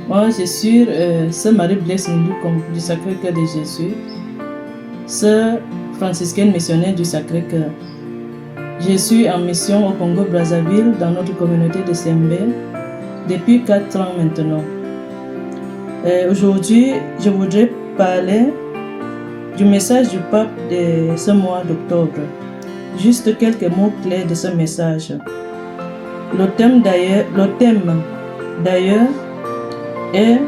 Moi, je suis Sœur Marie-Blaise Ndukom du Sacré-Cœur de Jésus, Sœur franciscaine missionnaire du Sacré-Cœur. Je suis en mission au Congo-Brazzaville dans notre communauté de Sembe depuis 4 ans maintenant. Aujourd'hui, je voudrais parler du message du pape de ce mois d'octobre. Juste quelques mots clés de ce message. Le thème d'ailleurs est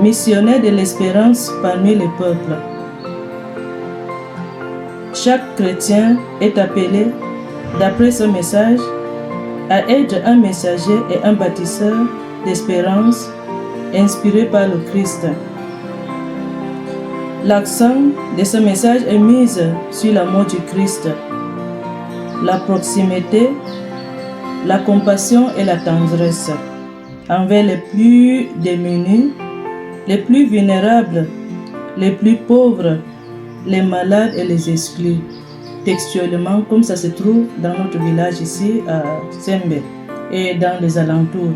missionnaire de l'espérance parmi les peuples. Chaque chrétien est appelé, d'après ce message, à être un messager et un bâtisseur d'espérance inspiré par le Christ. L'accent de ce message est mis sur l'amour du Christ, la proximité, la compassion et la tendresse envers les plus démunis, les plus vulnérables, les plus pauvres, les malades et les exclus. Textuellement, comme ça se trouve dans notre village ici à Sembe et dans les alentours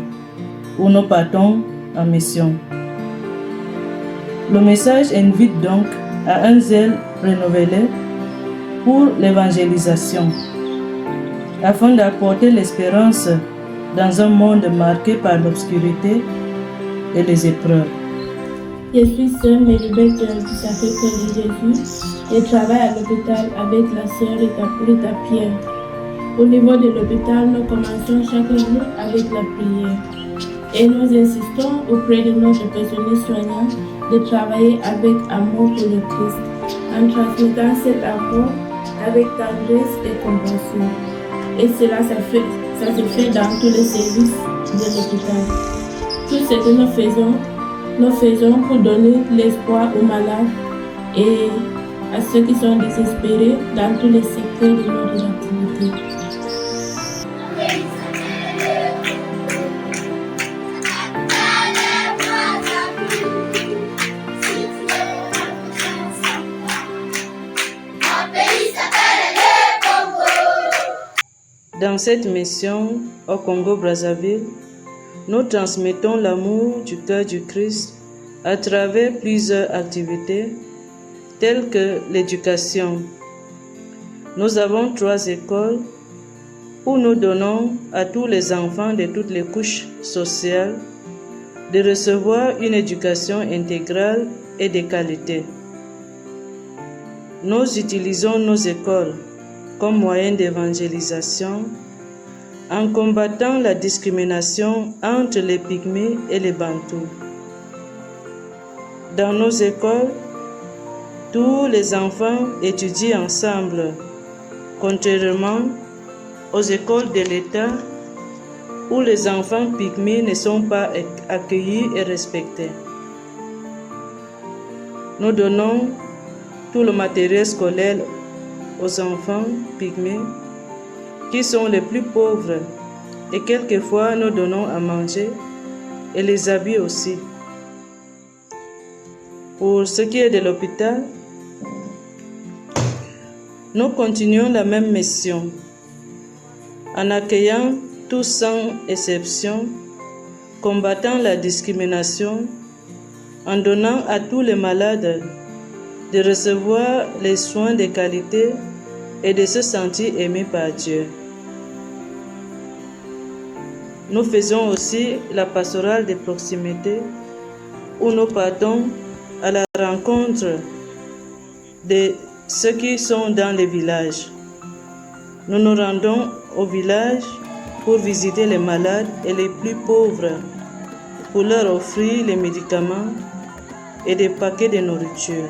où nous partons en mission. Le message invite donc à un zèle renouvelé pour l'évangélisation, afin d'apporter l'espérance dans un monde marqué par l'obscurité et les épreuves. Je suis sœur Méribeth du Sacré-Cœur de Jésus et travaille à l'hôpital avec la sœur Rita Pierre. Au niveau de l'hôpital, nous commençons chaque jour avec la prière et nous insistons auprès de notre personnel soignant de travailler avec amour pour le Christ, en transmettant cet amour avec tendresse et compassion. Et cela, ça se fait dans tous les services de l'hôpital. Tout ce que nous faisons pour donner l'espoir aux malades et à ceux qui sont désespérés dans tous les secteurs de notre activité. Dans cette mission au Congo-Brazzaville, nous transmettons l'amour du cœur du Christ à travers plusieurs activités telles que l'éducation. Nous avons 3 écoles où nous donnons à tous les enfants de toutes les couches sociales de recevoir une éducation intégrale et de qualité. Nous utilisons nos écoles comme moyen d'évangélisation en combattant la discrimination entre les pygmées et les bantous. Dans nos écoles, tous les enfants étudient ensemble, contrairement aux écoles de l'État où les enfants pygmées ne sont pas accueillis et respectés. Nous donnons tout le matériel scolaire aux enfants pygmées qui sont les plus pauvres et quelquefois nous donnons à manger et les habits aussi. Pour ce qui est de l'hôpital, nous continuons la même mission en accueillant tous sans exception, combattant la discrimination, en donnant à tous les malades de recevoir les soins de qualité et de se sentir aimés par Dieu. Nous faisons aussi la pastorale de proximité où nous partons à la rencontre de ceux qui sont dans les villages. Nous nous rendons au village pour visiter les malades et les plus pauvres, pour leur offrir les médicaments et des paquets de nourriture.